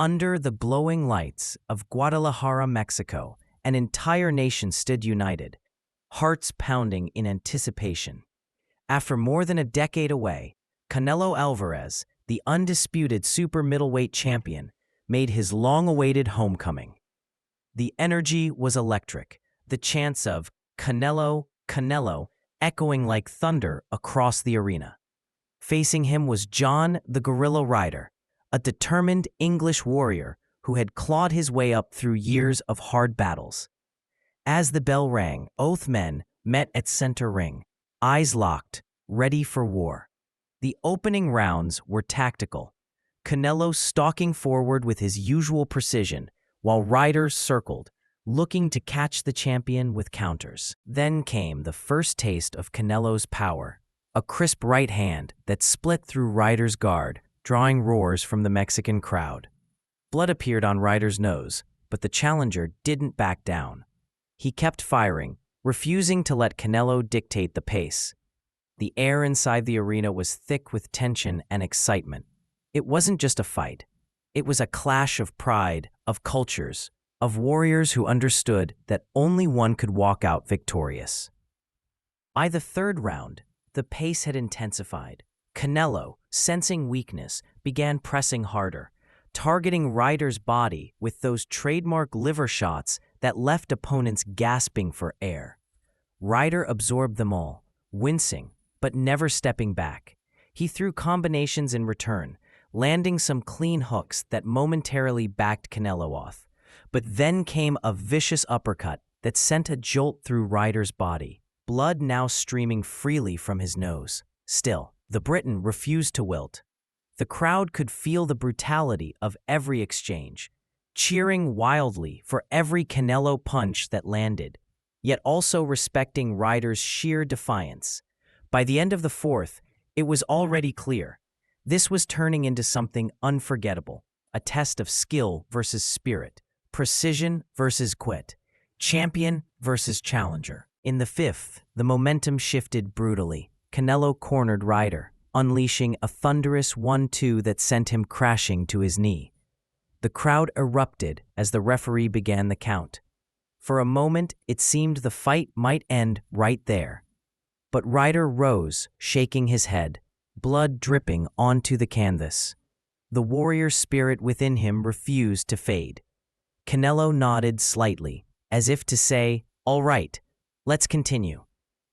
Under the glowing lights of Guadalajara, Mexico, an entire nation stood united, hearts pounding in anticipation. After more than a decade away, Canelo Álvarez, the undisputed super middleweight champion, made his long-awaited homecoming. The energy was electric, the chants of "Canelo, Canelo" echoing like thunder across the arena. Facing him was John the Guerrilla Ryder, a determined English warrior who had clawed his way up through years of hard battles. As the bell rang, both men met at center ring, eyes locked, ready for war. The opening rounds were tactical, Canelo stalking forward with his usual precision, while Ryder circled, looking to catch the champion with counters. Then came the first taste of Canelo's power, a crisp right hand that split through Ryder's guard, drawing roars from the Mexican crowd. Blood appeared on Ryder's nose, but the challenger didn't back down. He kept firing, refusing to let Canelo dictate the pace. The air inside the arena was thick with tension and excitement. It wasn't just a fight. It was a clash of pride, of cultures, of warriors who understood that only one could walk out victorious. By the third round, the pace had intensified. Canelo, sensing weakness, began pressing harder, targeting Ryder's body with those trademark liver shots that left opponents gasping for air. Ryder absorbed them all, wincing, but never stepping back. He threw combinations in return, landing some clean hooks that momentarily backed Canelo off. But then came a vicious uppercut that sent a jolt through Ryder's body, blood now streaming freely from his nose. Still, the Briton refused to wilt. The crowd could feel the brutality of every exchange, cheering wildly for every Canelo punch that landed, yet also respecting Ryder's sheer defiance. By the end of the fourth, it was already clear. This was turning into something unforgettable, a test of skill versus spirit, precision versus quit, champion versus challenger. In the fifth, the momentum shifted brutally. Canelo cornered Ryder, unleashing a thunderous 1-2 that sent him crashing to his knee. The crowd erupted as the referee began the count. For a moment, it seemed the fight might end right there. But Ryder rose, shaking his head, blood dripping onto the canvas. The warrior spirit within him refused to fade. Canelo nodded slightly, as if to say, "All right, let's continue."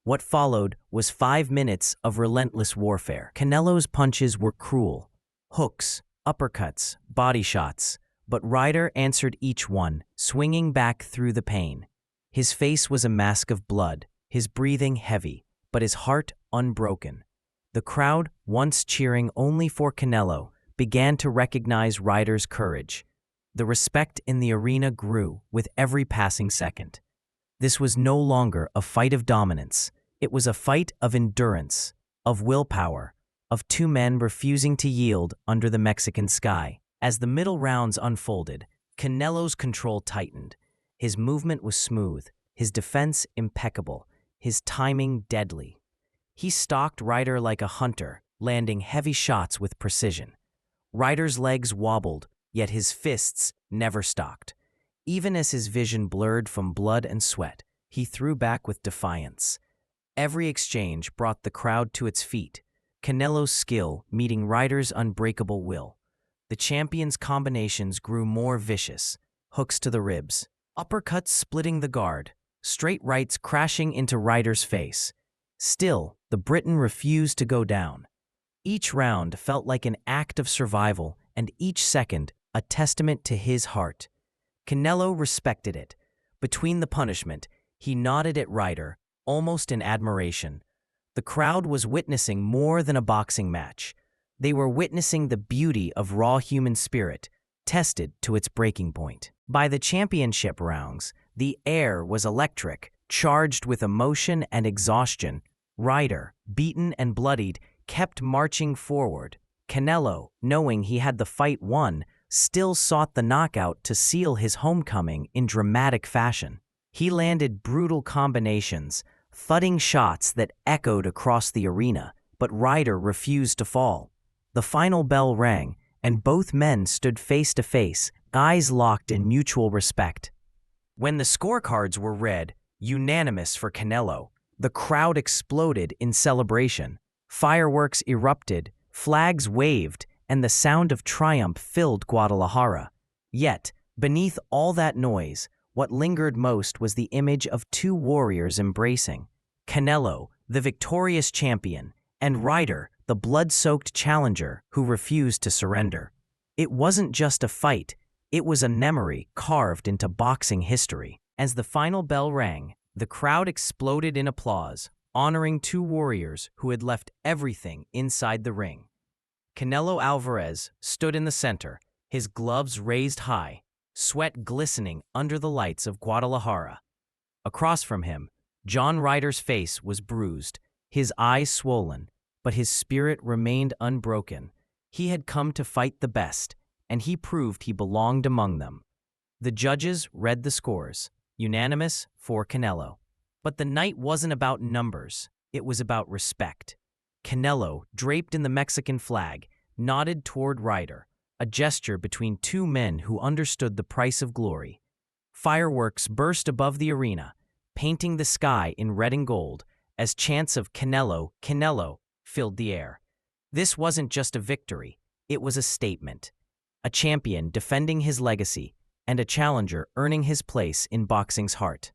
What followed was 5 minutes of relentless warfare. Canelo's punches were cruel. Hooks, uppercuts, body shots. But Ryder answered each one, swinging back through the pain. His face was a mask of blood, his breathing heavy, but his heart unbroken. The crowd, once cheering only for Canelo, began to recognize Ryder's courage. The respect in the arena grew with every passing second. This was no longer a fight of dominance. It was a fight of endurance, of willpower, of two men refusing to yield under the Mexican sky. As the middle rounds unfolded, Canelo's control tightened. His movement was smooth, his defense impeccable, his timing deadly. He stalked Ryder like a hunter, landing heavy shots with precision. Ryder's legs wobbled, yet his fists never stopped. Even as his vision blurred from blood and sweat, he threw back with defiance. Every exchange brought the crowd to its feet, Canelo's skill meeting Ryder's unbreakable will. The champion's combinations grew more vicious, hooks to the ribs, uppercuts splitting the guard, straight rights crashing into Ryder's face. Still, the Briton refused to go down. Each round felt like an act of survival, and each second a testament to his heart. Canelo respected it. Between the punishment, he nodded at Ryder, almost in admiration. The crowd was witnessing more than a boxing match. They were witnessing the beauty of raw human spirit, tested to its breaking point. By the championship rounds, the air was electric, charged with emotion and exhaustion. Ryder, beaten and bloodied, kept marching forward. Canelo, knowing he had the fight won, still sought the knockout to seal his homecoming in dramatic fashion. He landed brutal combinations, thudding shots that echoed across the arena, but Ryder refused to fall. The final bell rang, and both men stood face to face, eyes locked in mutual respect. When the scorecards were read, unanimous for Canelo, the crowd exploded in celebration. Fireworks erupted, flags waved, and the sound of triumph filled Guadalajara. Yet, beneath all that noise, what lingered most was the image of two warriors embracing. Canelo, the victorious champion, and Ryder, the blood-soaked challenger who refused to surrender. It wasn't just a fight, it was a memory carved into boxing history. As the final bell rang, the crowd exploded in applause, honoring two warriors who had left everything inside the ring. Canelo Álvarez stood in the center, his gloves raised high, sweat glistening under the lights of Guadalajara. Across from him, John Ryder's face was bruised, his eyes swollen, but his spirit remained unbroken. He had come to fight the best, and he proved he belonged among them. The judges read the scores, unanimous for Canelo. But the night wasn't about numbers, it was about respect. Canelo, draped in the Mexican flag, nodded toward Ryder, a gesture between two men who understood the price of glory. Fireworks burst above the arena, painting the sky in red and gold, as chants of "Canelo, Canelo" filled the air. This wasn't just a victory, it was a statement. A champion defending his legacy, and a challenger earning his place in boxing's heart.